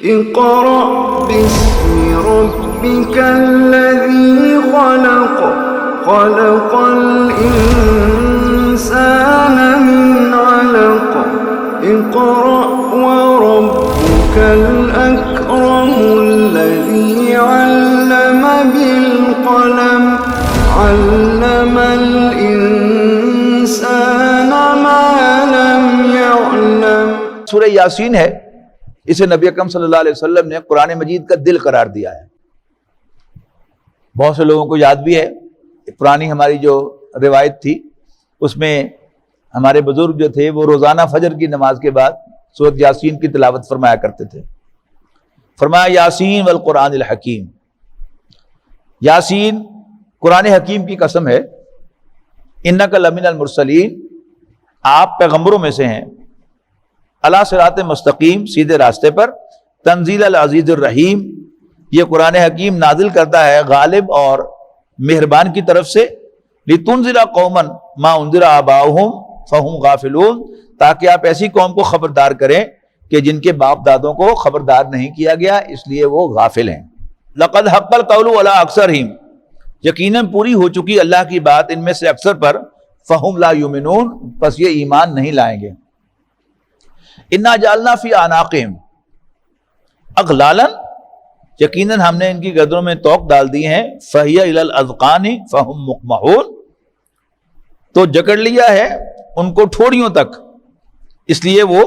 اقرأ باسم ربك الذي خلق خلق الإنسان من علق اقرأ وربك الأكرم الذي علم بالقلم علم الإنسان ما لم يعلم۔ سورہ یاسین ہے، اسے نبی اکرم صلی اللہ علیہ وسلم نے قرآن مجید کا دل قرار دیا ہے۔ بہت سے لوگوں کو یاد بھی ہے، پرانی ہماری جو روایت تھی اس میں ہمارے بزرگ جو تھے وہ روزانہ فجر کی نماز کے بعد سورۃ یاسین کی تلاوت فرمایا کرتے تھے۔ فرمایا یاسین والقرآن الحکیم، یاسین قرآن حکیم کی قسم ہے، انک لمن المرسلین، آپ پیغمبروں میں سے ہیں، علی صراط مستقیم، سیدھے راستے پر، تنزیل العزیز الرحیم، یہ قرآن حکیم نازل کرتا ہے غالب اور مہربان کی طرف سے، لتنذر قوما ما انذر آباؤہم فہم غافلون، تاکہ آپ ایسی قوم کو خبردار کریں کہ جن کے باپ دادوں کو خبردار نہیں کیا گیا اس لیے وہ غافل ہیں۔ لقد حق القول علی اکثرہم، یقیناً پوری ہو چکی اللہ کی بات ان میں سے اکثر پر، فہم لا یؤمنون، پس یہ ایمان نہیں لائیں گے۔ انا جعلنا فی اعناقہم اغلالا، یقیناً ہم نے ان کی گردنوں میں توق ڈال دی ہیں، فہی الی الاذقان فہم مقمحون، تو جکڑ لیا ہے ان کو ٹھوڑیوں تک، اس لیے وہ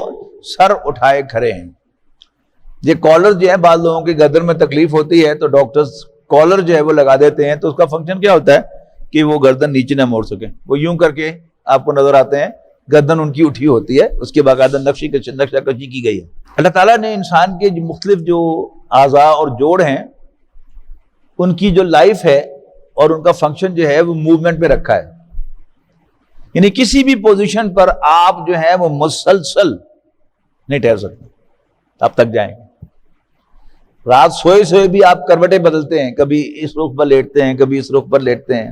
سر اٹھائے کھڑے ہیں۔ یہ کالر جو ہے، بعض لوگوں کی گردن میں تکلیف ہوتی ہے تو ڈاکٹرز کالر جو ہے وہ لگا دیتے ہیں، تو اس کا فنکشن کیا ہوتا ہے کہ وہ گردن نیچے نہ موڑ سکیں، وہ یوں کر کے آپ کو نظر آتے ہیں، گردن ان کی اٹھی ہوتی ہے، اس کے باقاعدہ نقشہ کشی کی گئی ہے۔ اللہ تعالیٰ نے انسان کے مختلف جو اعضاء اور جوڑ ہیں ان کی جو لائف ہے اور ان کا فنکشن جو ہے وہ موومنٹ پہ رکھا ہے، یعنی کسی بھی پوزیشن پر آپ جو ہے وہ مسلسل نہیں ٹھہر سکتے، اب تک جائیں گے۔ رات سوئے سوئے بھی آپ کروٹیں بدلتے ہیں، کبھی اس رخ پر لیٹتے ہیں، کبھی اس رخ پر لیٹتے ہیں۔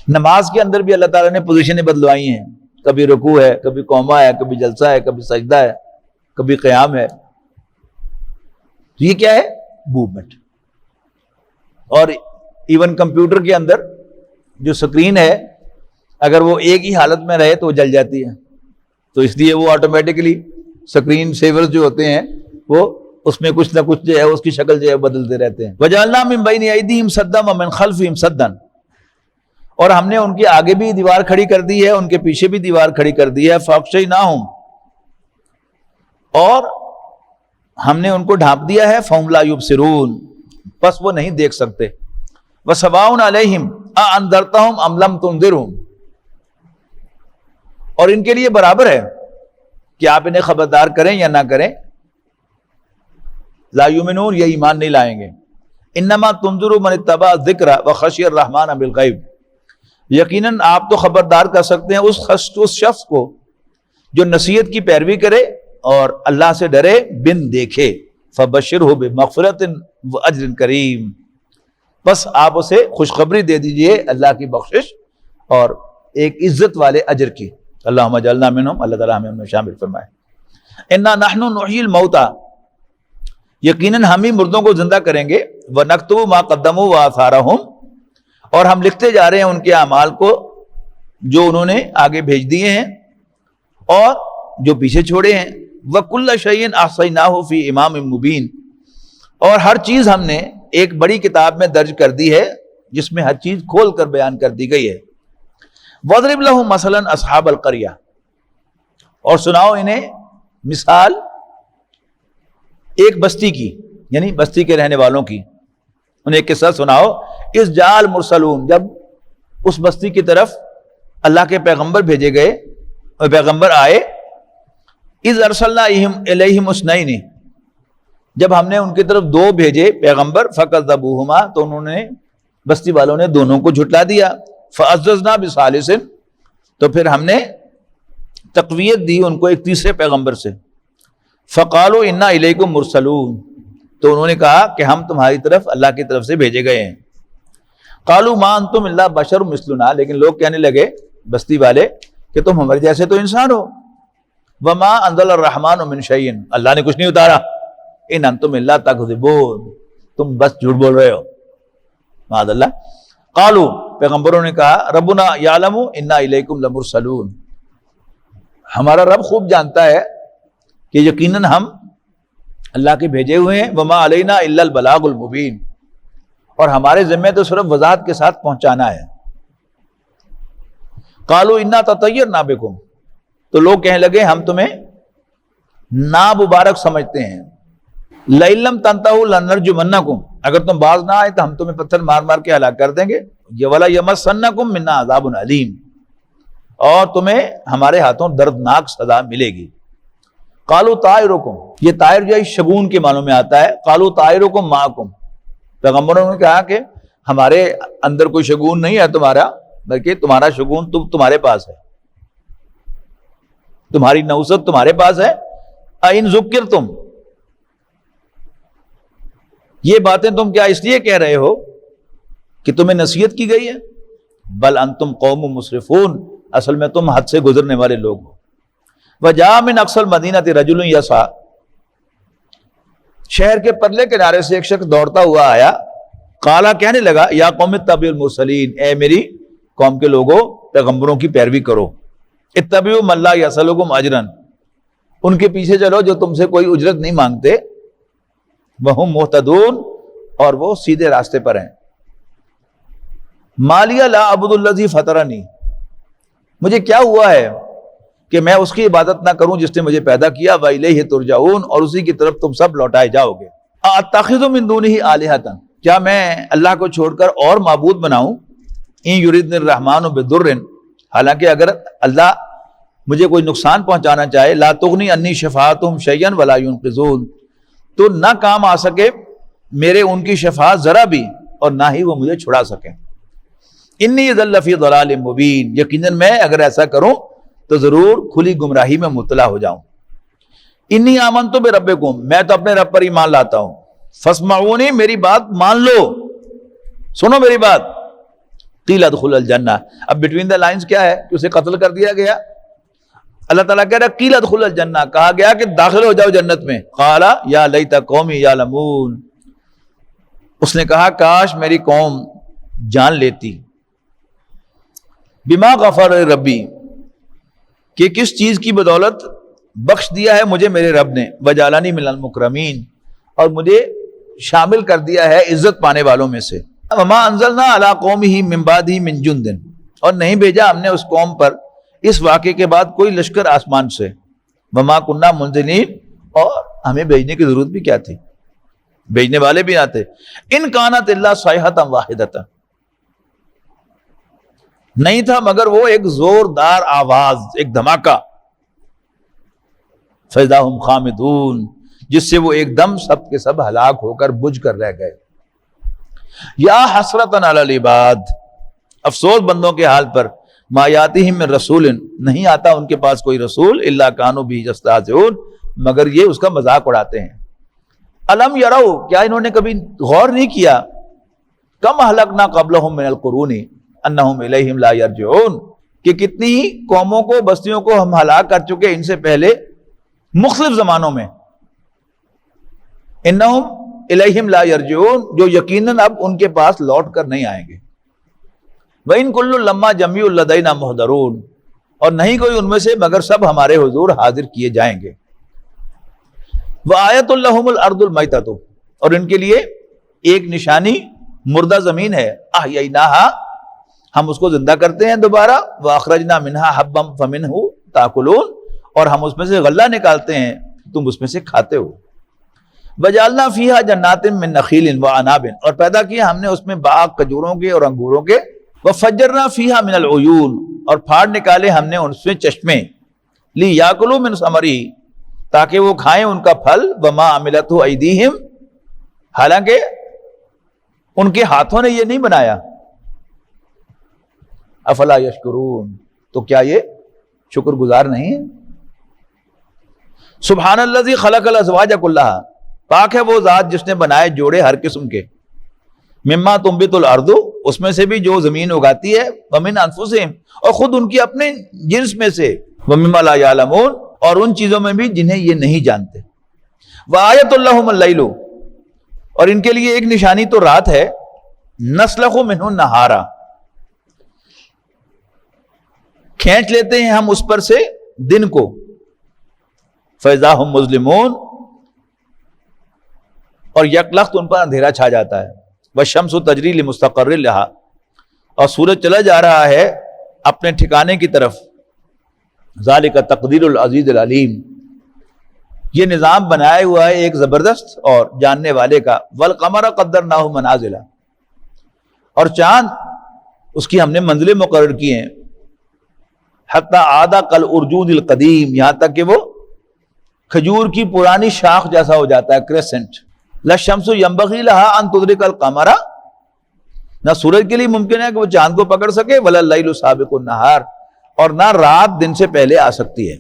نماز کے اندر بھی اللہ تعالیٰ نے پوزیشنیں بدلوائی ہیں، کبھی رکوع ہے، کبھی قوما ہے، کبھی جلسہ ہے، کبھی سجدہ ہے، کبھی قیام ہے۔ تو یہ کیا ہے؟ موومنٹ۔ اور ایون کمپیوٹر کے اندر جو سکرین ہے اگر وہ ایک ہی حالت میں رہے تو وہ جل جاتی ہے، تو اس لیے وہ آٹومیٹکلی سکرین سیورز جو ہوتے ہیں وہ اس میں کچھ نہ کچھ جو ہے اس کی شکل جو ہے بدلتے رہتے ہیں۔ وَجَعَلْنَا مِن بَيْنِ أَيْدِيهِمْ سَدًّا وَمِن خَلْفِهِمْ سَدًّا، اور ہم نے ان کے آگے بھی دیوار کھڑی کر دی ہے، ان کے پیچھے بھی دیوار کھڑی کر دی ہے، فَأَغْشَيْنَاهُمْ، اور ہم نے ان کو ڈھانپ دیا ہے، فَهُمْ لَا يُبْصِرُونَ، پس وہ نہیں دیکھ سکتے۔ وَسَوَاءٌ عَلَيْهِمْ أَأَنذَرْتَهُمْ أَمْ لَمْ تُنذِرْهُمْ، اور ان کے لیے برابر ہے کہ آپ انہیں خبردار کریں یا نہ کریں، لا یؤمنون، یہ ایمان نہیں لائیں گے۔ انما تنذر من اتبع الذکر وخشی الرحمن بالغیب، یقیناً آپ تو خبردار کر سکتے ہیں اس شخص کو جو نصیحت کی پیروی کرے اور اللہ سے ڈرے بن دیکھے، فبشرہ بمغفرۃ واجر کریم، بس آپ اسے خوشخبری دے دیجئے اللہ کی بخشش اور ایک عزت والے اجر کی۔ اللہم اجعلنا منہم، اللہ تعالیٰ ہمیں ان میں شامل فرمائے۔ انا نحن نحیی الموتى، یقیناً ہم ہی مردوں کو زندہ کریں گے، وَنَكْتُبُ مَا قَدَّمُوا وَآثَارَهُمْ، اور ہم لکھتے جا رہے ہیں ان کے اعمال کو جو انہوں نے آگے بھیج دیے ہیں اور جو پیچھے چھوڑے ہیں۔ وَكُلَّ شَيْءٍ أَحْصَيْنَاهُ فِي إِمَامٍ مُبِينٍ، اور ہر چیز ہم نے ایک بڑی کتاب میں درج کر دی ہے جس میں ہر چیز کھول کر بیان کر دی گئی ہے۔ وَاضْرِبْ لَهُمْ مَثَلًا أَصْحَابَ الْقَرْيَةِ، اور سناؤ انہیں مثال ایک بستی کی، یعنی بستی کے رہنے والوں کی، انہیں ایک قصہ سناؤ۔ اس جال مرسلون، جب اس بستی کی طرف اللہ کے پیغمبر بھیجے گئے اور پیغمبر آئے، اذ ارسلنا الیہم اثنین، جب ہم نے ان کی طرف دو بھیجے پیغمبر، فکذبوہما، تو انہوں نے بستی والوں نے دونوں کو جھٹلا دیا، فعززنا بثالث، تو پھر ہم نے تقویت دی ان کو ایک تیسرے پیغمبر سے، فقالوا انا الیکم مرسلون، تو انہوں نے کہا کہ ہم تمہاری طرف اللہ کی طرف سے بھیجے گئے ہیں۔ قالوا ما انتم الا بشر مثلنا، لیکن لوگ کہنے لگے بستی والے کہ تم ہمارے جیسے تو انسان ہو۔ وما انزل الرحمن من شیء، اللہ نے کچھ نہیں اتارا، ان انتم الا تکذبون، تم بس جھوٹ بول رہے ہو، معاذ اللہ۔ قالوا، پیغمبروں نے کہا، ربنا یعلم انا الیکم لمرسلون، ہمارا رب خوب جانتا ہے کہ یقیناً ہم اللہ کے بھیجے ہوئے ہیں، وما علینا الا البلاغ المبین، اور ہمارے ذمہ تو صرف وضاحت کے ساتھ پہنچانا ہے۔ قالوا انا تطیرنا بکم، تو لوگ کہنے لگے ہم تمہیں نامبارک سمجھتے ہیں، لئن لم تنتہوا لنرجمنکم، اگر تم باز نہ آئے تو ہم تمہیں پتھر مار مار کے ہلاک کر دیں گے، ولا یمسنکم منا عذاب علیم، اور تمہیں ہمارے ہاتھوں دردناک سزا ملے گی۔ قالوا طائرکم، یہ طائر جو ہے شگون کے معنوں میں آتا ہے، قالوا طائرکم معکم، پیغمبروں نے کہا کہ ہمارے اندر کوئی شگون نہیں ہے تمہارا، بلکہ تمہارا شگون تمہارے پاس ہے، تمہاری نوست تمہارے پاس ہے۔ اَإِن ذُكِّرْتُمْ، یہ باتیں تم کیا اس لیے کہہ رہے ہو کہ تمہیں نصیحت کی گئی ہے؟ بل انتم قوم مسرفون، اصل میں تم حد سے گزرنے والے لوگ ہو۔ وجاء من اقصى المدینۃ رجل یسعی، شہر کے پرلے کنارے سے ایک شخص دوڑتا ہوا آیا، قالا، کہنے لگا، یا قوم اتبعوا المرسلین، اے میری قوم کے لوگوں پیغمبروں کی پیروی کرو، اتبعوا من لا یسألکم اجرا، ان کے پیچھے چلو جو تم سے کوئی اجرت نہیں مانگتے، وہم مہتدون، اور وہ سیدھے راستے پر ہیں۔ مالیہ لا اعبد الذی فطرنی، مجھے کیا ہوا ہے کہ میں اس کی عبادت نہ کروں جس نے مجھے پیدا کیا، وإلیہ ترجعون، اور اسی کی طرف تم سب لوٹائے جاؤ گے۔ اتخذ من دونہ آلہۃ، کیا میں اللہ کو چھوڑ کر اور معبود بناؤں؟ ان یریدنی الرحمن بضر، حالانکہ اگر اللہ مجھے کوئی نقصان پہنچانا چاہے، لا تغنی عنی شفاعتہم شیئا ولا ینقذون، تو نہ کام آ سکے میرے ان کی شفاعت ذرا بھی، اور نہ ہی وہ مجھے چھڑا سکیں۔ انی اذا لفی ضلال مبین، یقیناً میں اگر ایسا کروں تو ضرور کھلی گمراہی میں مبتلا ہو جاؤں۔ انی آمنت بربکم، میں تو اپنے رب پر ایمان لاتا ہوں، فاسمعونی، میری بات مان لو، سنو میری بات۔ قیل ادخل الجنہ، اب بٹوین دا لائنز کیا ہے کہ اسے قتل کر دیا گیا، اللہ تعالیٰ کہہ رہا ہے قیل ادخل الجنہ، کہا گیا کہ داخل ہو جاؤ جنت میں۔ قال یا لیت قومی یعلمون، اس نے کہا کاش میری قوم جان لیتی، بما غفر ربی، کہ کس چیز کی بدولت بخش دیا ہے مجھے میرے رب نے، وجعلنی من المکرمین، اور مجھے شامل کر دیا ہے عزت پانے والوں میں سے۔ وما انزلنا علی قومہ من بعدہ من جند، اور نہیں بھیجا ہم نے اس قوم پر اس واقعے کے بعد کوئی لشکر آسمان سے، وما کننا منزلین، اور ہمیں بھیجنے کی ضرورت بھی کیا تھی، بھیجنے والے بھی آتے۔ ان کانت الا صیحۃ واحدۃ، نہیں تھا مگر وہ ایک زوردار آواز، ایک دھماکہ، فاذا ہم خامدون، جس سے وہ ایک دم سب کے سب ہلاک ہو کر بجھ کر رہ گئے۔ یا حسرتن علی العباد، افسوس بندوں کے حال پر، ما یاتیہم من رسول، نہیں آتا ان کے پاس کوئی رسول، الا کانوا بہ یستہزئون، مگر یہ اس کا مذاق اڑاتے ہیں۔ الم یروا، کیا انہوں نے کبھی غور نہیں کیا، کم اہلکنا قبلہم من القرون انہم الیہم لا یرجعون، کہ کتنی ہی قوموں کو، بستیوں کو ہم ہلاک کر چکے ان سے پہلے مختلف زمانوں میں، انہم الیہم لا یرجعون، جو یقیناً اب ان کے پاس لوٹ کر نہیں آئیں گے۔ وَإِن كُلٌّ لَمَّا جَمِيعٌ لَدَيْنَا مُحْضَرُونَ، اور نہیں کوئی ان میں سے مگر سب ہمارے حضور حاضر کیے جائیں گے۔ وَآیَةٌ لَهُمُ الْأَرْضُ الْمَيْتَةُ، اور ان کے لیے ایک نشانی مردہ زمین ہے، أَحْيَيْنَاهَا، ہم اس کو زندہ کرتے ہیں دوبارہ، وَأَخْرَجْنَا مِنْهَا حَبًّا فَمِنْهُ تَأْكُلُونَ، اور ہم اس میں سے غلہ نکالتے ہیں تم اس میں سے کھاتے ہو۔ وَجَعَلْنَا فِيهَا جَنَّاتٍ مِّن نَخِيلٍ وَأَعْنَابٍ، اور پیدا کیے ہم نے اس میں باغ کھجوروں کے اور انگوروں کے، وَفَجَّرْنَا فِيهَا مِنَ الْعُيُونِ، اور پھاڑ نکالے ہم نے ان سے چشمے، لِيَأْكُلُوا مِن ثَمَرِهِ، تاکہ وہ کھائیں ان کا پھل، وَمَا عَمِلَتْهُ أَيْدِيهِمْ، حالانکہ ان کے ہاتھوں نے یہ نہیں بنایا۔ افلا یشکرون، تو کیا یہ شکر گزار نہیں ہے؟ سبحان الذی خلق الازواج کلھا، پاک ہے وہ ذات جس نے بنائے جوڑے ہر قسم کے، مما تنبت الارض، اس میں سے بھی جو زمین اگاتی ہے، ومن انفسہم، اور خود ان کی اپنے جنس میں سے، ومما لا یعلمون، اور ان چیزوں میں بھی جنہیں یہ نہیں جانتے۔ وآیۃ لہم اللیل، اور ان کے لیے ایک نشانی تو رات ہے، نسلخ منہ النہارا، کھینچ لیتے ہیں ہم اس پر سے دن کو، فاذا ہم مظلمون، اور یکلخت ان پر اندھیرا چھا جاتا ہے، والشمس تجری لمستقر لها، اور سورج چلا جا رہا ہے اپنے ٹھکانے کی طرف، ذالک تقدیر العزیز العلیم، یہ نظام بنایا ہوا ہے ایک زبردست اور جاننے والے کا، والقمر قدرناہ منازل، اور چاند اس کی ہم نے منزلیں مقرر کی ہیں، حتی عاد کالارجوز القدیم، یہاں تک کہ وہ کھجور کی پرانی شاخ جیسا ہو جاتا ہے، کریسنٹ۔ للشمس ينبغي لها ان تدرك القمر، نہ سورج کے لیے ممکن ہے کہ وہ چاند کو پکڑ سکے، ولا اللیل سابق النہار، اور نہ رات دن سے پہلے آ سکتی ہے،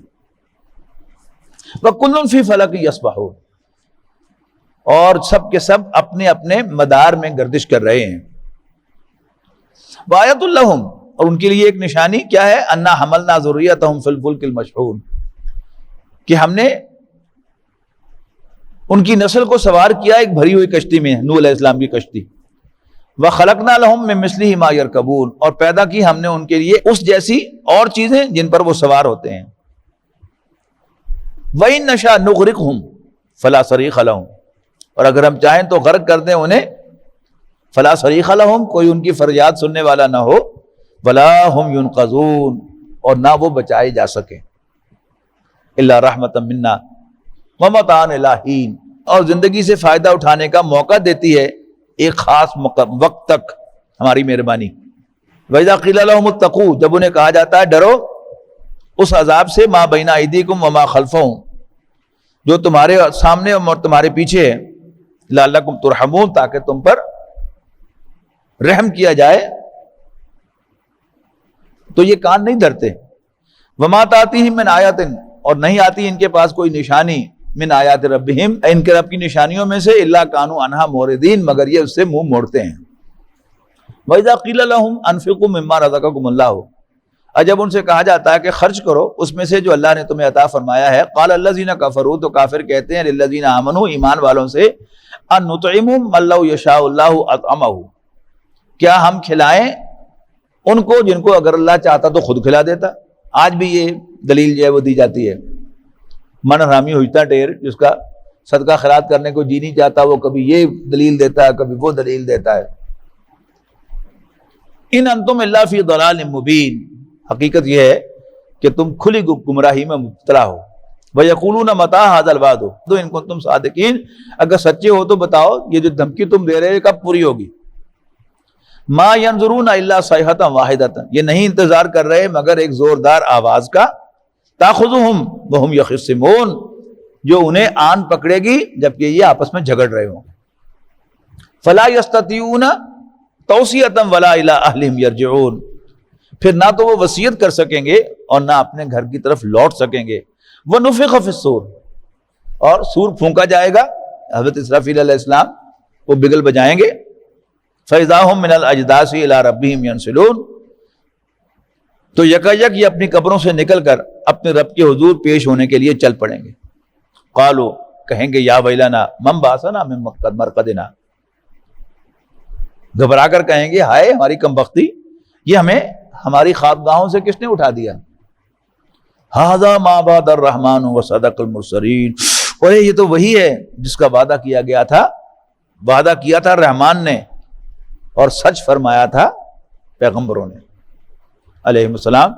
وَكُلٌّ فِي فَلَكٍ يَسْبَحُونَ، اور سب کے سب اپنے اپنے مدار میں گردش کر رہے ہیں۔ وآیۃ لہم، اور ان کے لیے ایک نشانی کیا ہے، انا حملنا ذریتہم فی الفلک المشحون، کہ ہم نے ان کی نسل کو سوار کیا ایک بھری ہوئی کشتی میں، نوح علیہ السلام کی کشتی، وَخَلَقْنَا لَهُم مِّن مِّثْلِهِ مَا يَرْكَبُونَ، اور پیدا کی ہم نے ان کے لیے اس جیسی اور چیزیں جن پر وہ سوار ہوتے ہیں، وَإِن نَّشَأْ نُغْرِقْهُمْ فَلَا صَرِيخَ لَهُمْ، اور اگر ہم چاہیں تو غرق کر دیں انہیں، فَلَا صَرِيخَ لَهُمْ، کوئی ان کی فریاد سننے والا نہ ہو، وَلَا هُمْ يُنْقَذُونَ، اور نہ وہ بچائے جا سکیں، إِلَّا رَحْمَةً مِنَّا وَمَتَاعًا إِلَىٰ حِینٍ، اور زندگی سے فائدہ اٹھانے کا موقع دیتی ہے ایک خاص وقت تک ہماری مہربانی۔ وَإِذَا قِيلَ لَهُمُ اتَّقُوا، جب انہیں کہا جاتا ہے ڈرو اس عذاب سے، مَا بَيْنَ أَيْدِيكُمْ وَمَا خَلْفَكُمْ، جو تمہارے سامنے اور تمہارے پیچھے ہے، لَعَلَّكُمْ تُرْحَمُونَ، تاکہ تم پر رحم کیا جائے، تو یہ کان نہیں دھرتے۔ وَمَا تَأْتِيهِم مِّنْ آیَةٍ، اور نہیں آتی ان کے پاس کوئی نشانی، من آیات ربہم، ان کے رب کی نشانیوں میں سے، الا کانوا عنہا معرضین، مگر یہ اس سے منہ موڑتے ہیں۔ وَإِذَا قِيلَ لَهُمْ أَنفِقُوا مِمَّا رَزَقَكُمُ اللَّهُ، اور جب ان سے کہا جاتا ہے کہ خرچ کرو اس میں سے جو اللہ نے تمہیں عطا فرمایا ہے، قال الذین کفروا، تو کافر کہتے ہیں، للذین آمنوا، ایمان والوں سے، ان نطعم من لو یشاء اللہ اطعمہ، کیا ہم کھلائیں ان کو جن کو اگر اللہ چاہتا تو خود کھلا دیتا۔ آج بھی یہ دلیل جو ہے وہ دی جاتی ہے، من حرامی ہوتا ٹیر، جس کا صدقہ خیرات کرنے کو جی نہیں چاہتا، وہ کبھی یہ دلیل دیتا ہے کبھی وہ دلیل دیتا ہے۔ ان انتم الا فی ضلال مبین، حقیقت یہ ہے کہ تم کھلی گمراہی میں مبتلا ہو۔ وَيَقُولُونَ مَتَىٰ هَٰذَا الْوَعْدُ، تو ان کنتم صادقین، اگر سچے ہو تو بتاؤ یہ جو دھمکی تم دے رہے کب پوری ہوگی۔ مَا يَنظُرُونَ إِلَّا صَيْحَةً وَاحِدَةً، یہ نہیں انتظار کر رہے مگر ایک زوردار آواز کا، تَأْخُذُهُمْ وَهُمْ يَخِصِّمُونَ، جو انہیں آن پکڑے گی جبکہ یہ آپس میں جھگڑ رہے ہوں۔ فَلَا يَسْتَطِيعُونَ تَوْصِيَةً وَلَا إِلَىٰ أَهْلِهِمْ يَرْجِعُونَ، پھر نہ تو وہ وصیت کر سکیں گے اور نہ اپنے گھر کی طرف لوٹ سکیں گے۔ وَنُفِخَ فِي الصُّورِ، اور سور پھونکا جائے گا، حضرت اسرافیل علیہ السلام وہ بگل بجائیں گے، فَإِذَا هُم مِّنَ الْأَجْدَاثِ إِلَىٰ رَبِّهِمْ يَنْسِلُونَ، تو یکایک یہ اپنی قبروں سے نکل کر اپنے رب کے حضور پیش ہونے کے لیے چل پڑیں گے۔ قالوا، کہیں گے، یا ویلنا من بعثنا من مرقدنا، گھبرا کر کہیں گے، ہائے ہماری کم بختی، یہ ہمیں ہماری خوابگاہوں سے کس نے اٹھا دیا۔ ھذا ما وعد الرحمن وصدق المرسلین، اور یہ تو وہی ہے جس کا وعدہ کیا گیا تھا، وعدہ کیا تھا رحمان نے اور سچ فرمایا تھا پیغمبروں نے علیہ السلام۔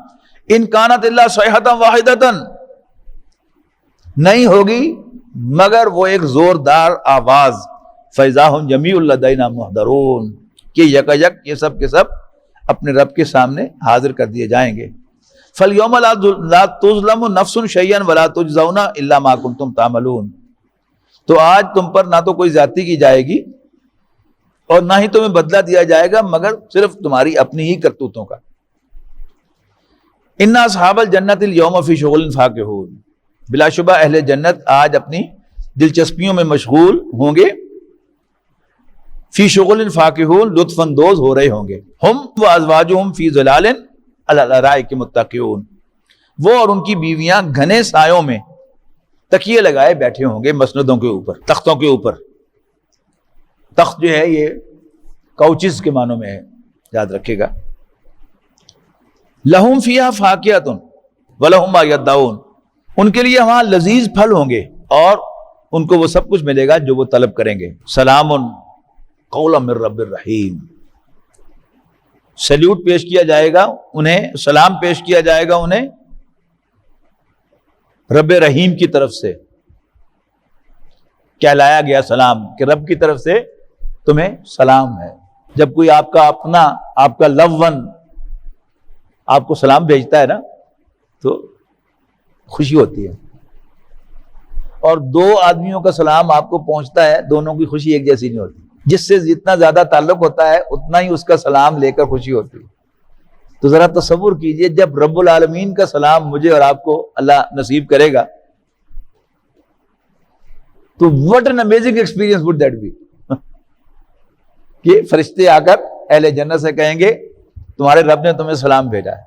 ان کانت الا صیحۃ واحدۃ، نہیں ہوگی مگر وہ ایک زوردار آواز، فاذا ہم جمیع لدینا محضرون، کہ یکایک یہ سب کے سب اپنے رب کے سامنے حاضر کر دیے جائیں گے۔ فالیوم لا تظلم نفس شیئا ولا تجزون الا ما کنتم تعملون، تو آج تم پر نہ تو کوئی زیادتی کی جائے گی اور نہ ہی تمہیں بدلہ دیا جائے گا مگر صرف تمہاری اپنی ہی کرتوتوں کا۔ ان اصحاب الجنت اليوم فی شغل فاکہون، بلا شبہ اہل جنت آج اپنی دلچسپیوں میں مشغول ہوں گے، فی شغل فاکہون، لطف اندوز ہو رہے ہوں گے۔ ہم وازواجہم فی ظلال علی الارائک متکئون، وہ اور ان کی بیویاں گھنے سایوں میں تکیے لگائے بیٹھے ہوں گے مسندوں کے اوپر، تختوں کے اوپر. تخت جو ہے یہ کوچز کے معنوں میں ہے، یاد رکھے گا. لہم فیہا فاکہۃ ولہم ما یدعون، ان کے لیے وہاں لذیذ پھل ہوں گے اور ان کو وہ سب کچھ ملے گا جو وہ طلب کریں گے. سلام قولا من رب الرحیم، سیلیوٹ پیش کیا جائے گا انہیں، سلام پیش کیا جائے گا انہیں رب رحیم کی طرف سے. کہلایا گیا سلام کہ رب کی طرف سے تمہیں سلام ہے. جب کوئی آپ کا اپنا، آپ کا لو ون آپ کو سلام بھیجتا ہے نا تو خوشی ہوتی ہے. اور دو آدمیوں کا سلام آپ کو پہنچتا ہے، دونوں کی خوشی ایک جیسی نہیں ہوتی. جس سے جتنا زیادہ تعلق ہوتا ہے اتنا ہی اس کا سلام لے کر خوشی ہوتی ہے. تو ذرا تصور کیجئے جب رب العالمین کا سلام مجھے اور آپ کو اللہ نصیب کرے گا تو what an amazing experience would that be. کہ فرشتے آ کر اہل جنت سے کہیں گے تمہارے رب نے تمہیں سلام بھیجا ہے.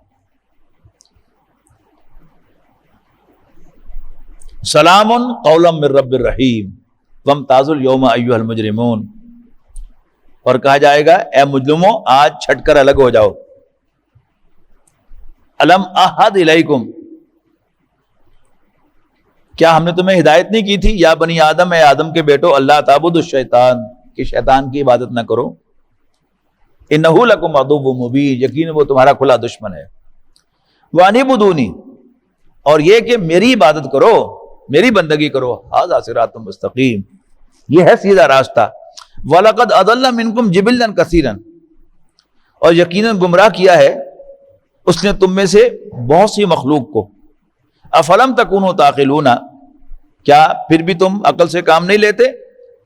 سلام قولا من رب الرحیم وامتازوا اليوم ایھا المجرمون، اور کہا جائے گا اے مجرموں آج چھٹ کر الگ ہو جاؤ. الم احد الیکم، کیا ہم نے تمہیں ہدایت نہیں کی تھی یا بنی آدم، اے آدم کے بیٹو، اللہ تعبدوا الشیطان، کہ شیطان کی عبادت نہ کرو. انہ لکم عدو مبین، یقیناً وہ تمہارا کھلا دشمن ہے. وانعبدونی، اور یہ کہ میری عبادت کرو، میری بندگی کرو. ھذا صراط مستقیم، یہ ہے سیدھا راستہ. وَلَقَدْ أَضَلَّ مِنْكُمْ جِبِلًّا كَثِيرًا، اور یقیناً گمراہ کیا ہے اس نے تم میں سے بہت سی مخلوق کو. افلم تکونوا تعقلون، کیا پھر بھی تم عقل سے کام نہیں لیتے.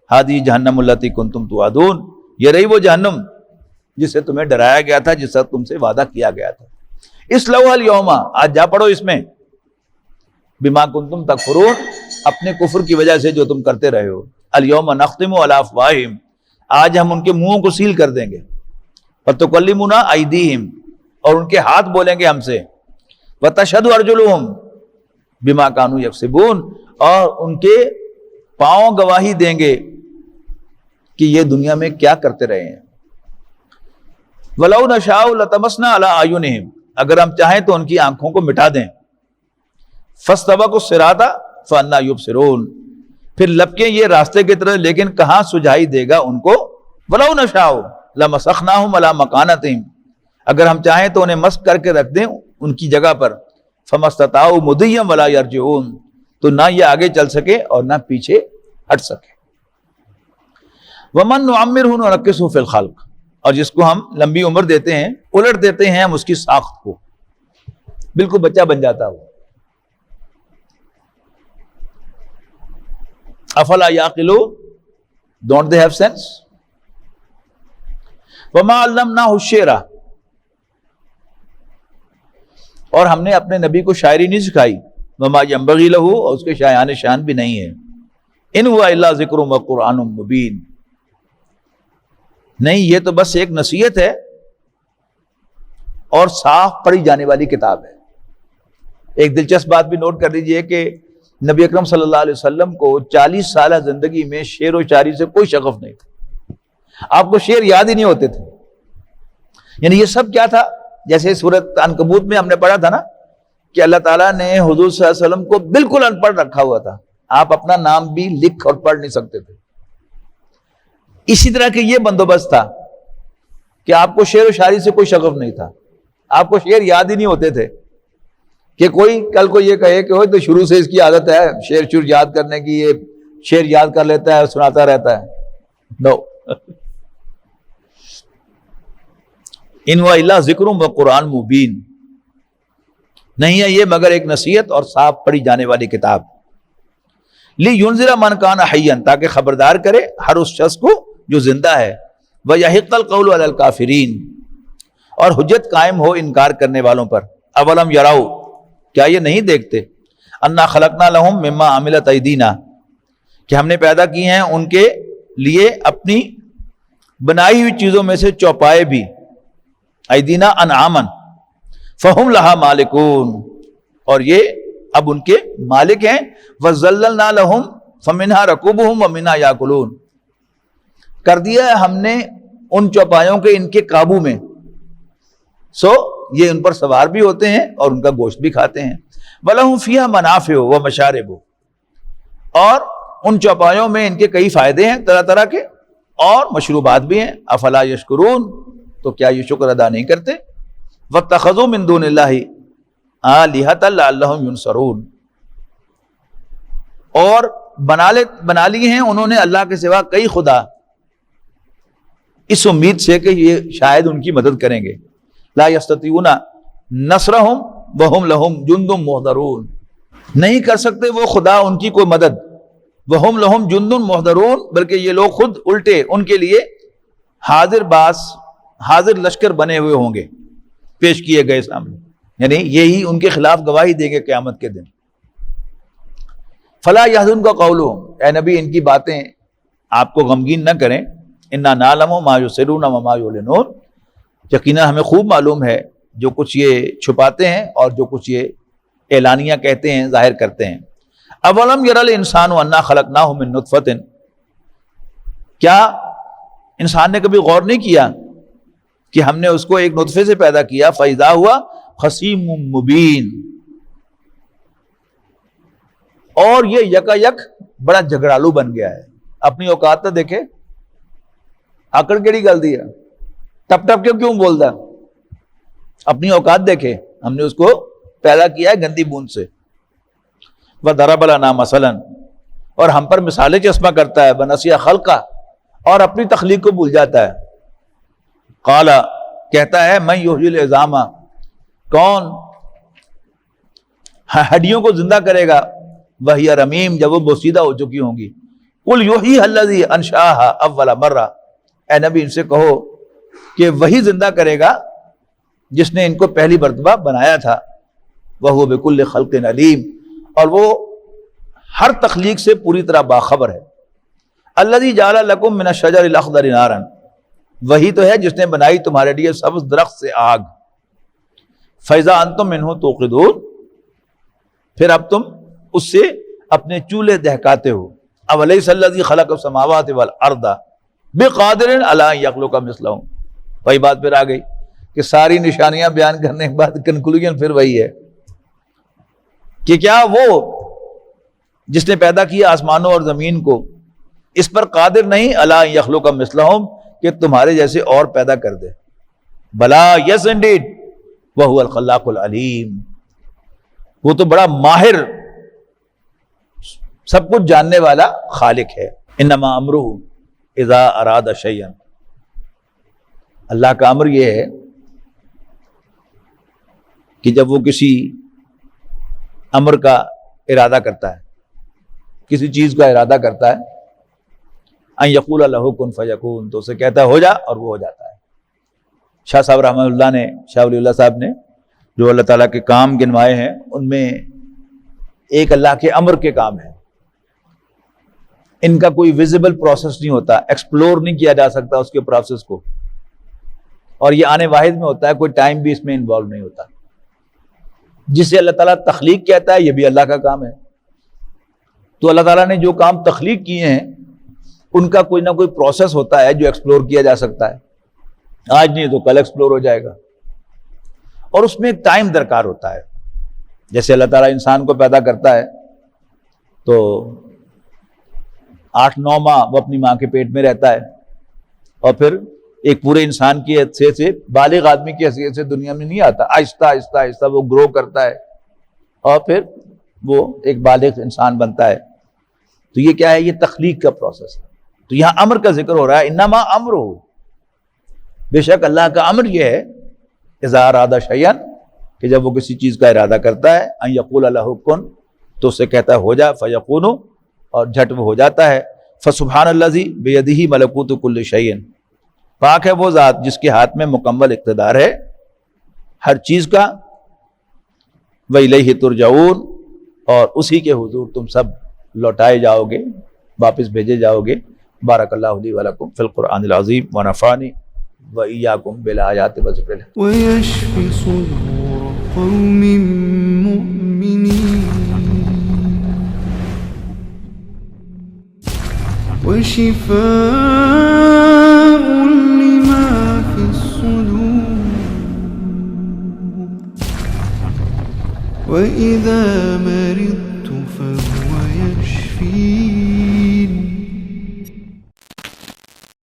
ہادی جہنم التی کنتم توعدون، یہ رہی وہ جہنم جس سے تمہیں ڈرایا گیا تھا، جس سے تم سے وعدہ کیا گیا تھا. اصلوها اليوم، آج جا پڑو اس میں. بما کنتم تکفرون، اپنے کفر کی وجہ سے جو تم کرتے رہے ہو. اليوم نختم علی افواہہم، آج ہم ان کے منہوں کو سیل کر دیں گے. وتکلمنا ایدیہم، اور ان کے ہاتھ بولیں گے ہم سے. وتشہد ارجلہم بما کانوا یکسبون، اور ان کے پاؤں گواہی دیں گے کہ یہ دنیا میں کیا کرتے رہے ہیں. وَلَوْ نَشَاءُ لَطَمَسْنَا عَلَىٰ أَعْيُنِهِمْ، اگر ہم چاہیں تو ان کی آنکھوں کو مٹا دیں. فَاسْتَبَقُوا الصِّرَاطَ فَأَنَّىٰ يُبْصِرُونَ، پھر لپکیں یہ راستے کی طرف لیکن کہاں سجائی دے گا ان کو. وَلَوْ نَشَاءُ لَمَسَخْنَاهُمْ عَلَىٰ مَكَانَتِهِمْ، اگر ہم چاہیں تو انہیں مسخ کر کے رکھ دیں ان کی جگہ پر. فَمَا اسْتَطَاعُوا مُضِيًّا وَلَا يَرْجِعُونَ، تو نہ یہ آگے چل سکے اور نہ پیچھے ہٹ سکے. وَمَن نُعَمِّرْهُ نُنَكِّسْهُ فِي الْخَلْقِ، اور جس کو ہم لمبی عمر دیتے ہیں الٹ دیتے ہیں ہم اس کی ساخت کو، بالکل بچہ بن جاتا ہو. افلا یعقلون، don't they have sense. وما علمناہ الشعر، اور ہم نے اپنے نبی کو شاعری نہیں سکھائی. وما ينبغي له، اور اس کے شایان شان بھی نہیں ہے. ان هو الا ذکر وقرآن مبین، نہیں یہ تو بس ایک نصیحت ہے اور صاف پڑھی جانے والی کتاب ہے. ایک دلچسپ بات بھی نوٹ کر لیجئے کہ نبی اکرم صلی اللہ علیہ وسلم کو 40 سالہ زندگی میں شعر و شاعری سے کوئی شغف نہیں تھا. آپ کو شعر یاد ہی نہیں ہوتے تھے. یعنی یہ سب کیا تھا، جیسے سورۃ عنکبوت میں ہم نے پڑھا تھا نا کہ اللہ تعالیٰ نے حضور صلی اللہ علیہ وسلم کو بالکل ان پڑھ رکھا ہوا تھا. آپ اپنا نام بھی لکھ اور پڑھ نہیں سکتے تھے. اسی طرح کہ یہ بندوبست تھا کہ آپ کو شعر و شاعری سے کوئی شغف نہیں تھا. آپ کو شعر یاد ہی نہیں ہوتے تھے کہ کوئی کل کو یہ کہے کہ وہ تو شروع سے اس کی عادت ہے شعر شور یاد کرنے کی، یہ شعر یاد کر لیتا ہے اور سناتا رہتا ہے. نو، ان هو الا ذکر وقرآن مبین، نہیں ہے یہ مگر ایک نصیحت اور صاف پڑھی جانے والی کتاب. لِيُنذِرَ مَنْ كَانَ حَيًّا، تاکہ خبردار کرے ہر اس شخص کو جو زندہ ہے. وَيَحِقَّ الْقَوْلُ عَلَى الْكَافِرِينَ، اور حجت قائم ہو انکار کرنے والوں پر. اولم یراؤ، کیا یہ نہیں دیکھتے، انا خلقنا لہم مما عملت ایدینا، کہ ہم نے پیدا کی ہیں ان کے لیے اپنی بنائی ہوئی چیزوں میں سے چوپائے بھی. ایدینا انعامن فہم لہا مالکون، اور یہ اب ان کے مالک ہیں. وَذَلَّلْنَا لَهُمْ فَمِنْهَا رَكُوبُهُمْ وَمِنْهَا يَأْكُلُونَ, کر دیا ہے ہم نے ان چوپایوں کے ان کے قابو میں, سو یہ ان پر سوار بھی ہوتے ہیں اور ان کا گوشت بھی کھاتے ہیں. وَلَهُمْ فِيهَا مَنَافِعُ وَمَشَارِبُ, اور ان چوپایوں میں ان کے کئی فائدے ہیں طرح طرح کے, اور مشروبات بھی ہیں. افلا یشکرون, تو کیا یہ شکر ادا نہیں کرتے؟ وَاتَّخَذُوا مِن دُونِ اللَّهِ آلِهَةً لَعَلَّهُمْ يُنصَرُونَ, اور بنا لیے ہیں انہوں نے اللہ کے سوا کئی خدا, اس امید سے کہ یہ شاید ان کی مدد کریں گے. لا یستطیعون نصرہم وہم لہم جند محضرون, نہیں کر سکتے وہ خدا ان کی کوئی مدد. وہم لہم جند محضرون, بلکہ یہ لوگ خود الٹے ان کے لیے حاضر لشکر بنے ہوئے ہوں گے, پیش کیے گئے سامنے, یعنی یہی ان کے خلاف گواہی دیں گے قیامت کے دن. فلا یحزنک قولہم, اے نبی ان کی باتیں آپ کو غمگین نہ کریں. انا نعلم ما یسرون وما یعلنون, یقینا ہمیں خوب معلوم ہے جو کچھ یہ چھپاتے ہیں اور جو کچھ یہ اعلانیہ کہتے ہیں, ظاہر کرتے ہیں. اولم یر الانسان انا خلقناہ من نطفۃ, کیا انسان نے کبھی غور نہیں کیا کہ ہم نے اس کو ایک نطفے سے پیدا کیا. فاذا ہوا خصیم مبین, اور یہ یکا یک بڑا جھگڑالو بن گیا ہے. اپنی اوقات تو دیکھے, آکڑ کیڑی گل دی ہے, ٹپ ٹپ کیوں بولتا, اپنی اوقات دیکھے, ہم نے اس کو پیدا کیا ہے گندی بوند سے. وَضَرَبَ لَنَا مَثَلًا, اور ہم پر مثالیں چسپاں کرتا ہے. وَنَسِیَ خَلْقَهُ, اور اپنی تخلیق کو بھول جاتا ہے. قَالَ, کہتا ہے مَن یحیی العظام, کون ہڈیوں کو زندہ کرے گا. وَهِیَ رَمِیمٌ, جب وہ بوسیدہ ہو چکی ہوں گی. قُلْ یحییھا الذی انشأھا اول مرہ, اے نبی ان سے کہو کہ وہی زندہ کرے گا جس نے ان کو پہلی مرتبہ بنایا تھا. وَهُوَ بِكُلِّ خَلْقٍ عَلِیمٌ, اور وہ ہر تخلیق سے پوری طرح باخبر ہے. الذی جعل لکم من الشجر الاخضر نارا, وہی تو ہے جس نے بنائی تمہارے لیے سبز درخت سے آگ. فاذا انتم منہ توقدون, پھر اب تم اس سے اپنے چولہے دہکاتے ہو. اولیس الذی خلق السماوات والارض بقادر علی ان یخلق مثلہم, وہی بات پھر آ گئی کہ ساری نشانیاں بیان کرنے کے بعد کنکلوژن پھر وہی ہے کہ کیا وہ جس نے پیدا کیا آسمانوں اور زمین کو, اس پر قادر نہیں علی ان یخلق مثلہم, کہ تمہارے جیسے اور پیدا کر دے. بلا, یس انڈیڈ, وہو الخلاق العلیم, وہ تو بڑا ماہر سب کچھ جاننے والا خالق ہے. انما امرہ اذا اراد شیئا, اللہ کا امر یہ ہے کہ جب وہ کسی امر کا ارادہ کرتا ہے, کسی چیز کا ارادہ کرتا ہے, ان یقول لہ کن فیکون, تو اسے کہتا ہے ہو جا, اور وہ ہو جاتا ہے. شاہ صاحب رحمۃ اللہ نے, شاہ ولی اللہ صاحب نے جو اللہ تعالیٰ کے کام گنوائے ہیں, ان میں ایک اللہ کے امر کے کام ہے. ان کا کوئی ویزیبل پروسیس نہیں ہوتا, ایکسپلور نہیں کیا جا سکتا اس کے پروسیس کو, اور یہ آنے واحد میں ہوتا ہے, کوئی ٹائم بھی اس میں انوالو نہیں ہوتا. جسے اللہ تعالیٰ تخلیق کہتا ہے یہ بھی اللہ کا کام ہے. تو اللہ تعالیٰ نے جو کام تخلیق کیے ہیں ان کا کوئی نہ کوئی پروسیس ہوتا ہے جو ایکسپلور کیا جا سکتا ہے. آج نہیں تو کل ایکسپلور ہو جائے گا, اور اس میں ایک ٹائم درکار ہوتا ہے. جیسے اللہ تعالیٰ انسان کو پیدا کرتا ہے تو 8-9 ماہ وہ اپنی ماں کے پیٹ میں رہتا ہے, اور پھر ایک پورے انسان کی حیثیت سے, بالغ آدمی کی حیثیت سے دنیا میں نہیں آتا. آہستہ آہستہ آہستہ وہ گرو کرتا ہے, اور پھر وہ ایک بالغ انسان بنتا ہے. تو یہ کیا ہے, یہ تخلیق کا پروسیس ہے. تو یہاں امر کا ذکر ہو رہا ہے, انما امرہ, بے شک اللہ کا امر یہ ہے, اذا اراد شیئا, کہ جب وہ کسی چیز کا ارادہ کرتا ہے, ان یقول لہ کن, تو اسے کہتا ہے ہو جا, فیکون, اور جھٹ وہ ہو جاتا ہے. فسبحان الذی بیدہ ملکوت کل شیء, پاک ہے وہ ذات جس کے ہاتھ میں مکمل اقتدار ہے ہر چیز کا. وَإِلَيْهِ تُرْجَعُونَ, اور اسی کے حضور تم سب لوٹائے جاؤ گے, واپس بھیجے جاؤ گے. بارک اللہ لی ولکم فی القرآن العظیم ونفعنی وإیاکم بالآیات والذکر الحکیم. ويشفي صدور قوم مؤمنين وشفاء لما في الصدور وإذا مرضت فهو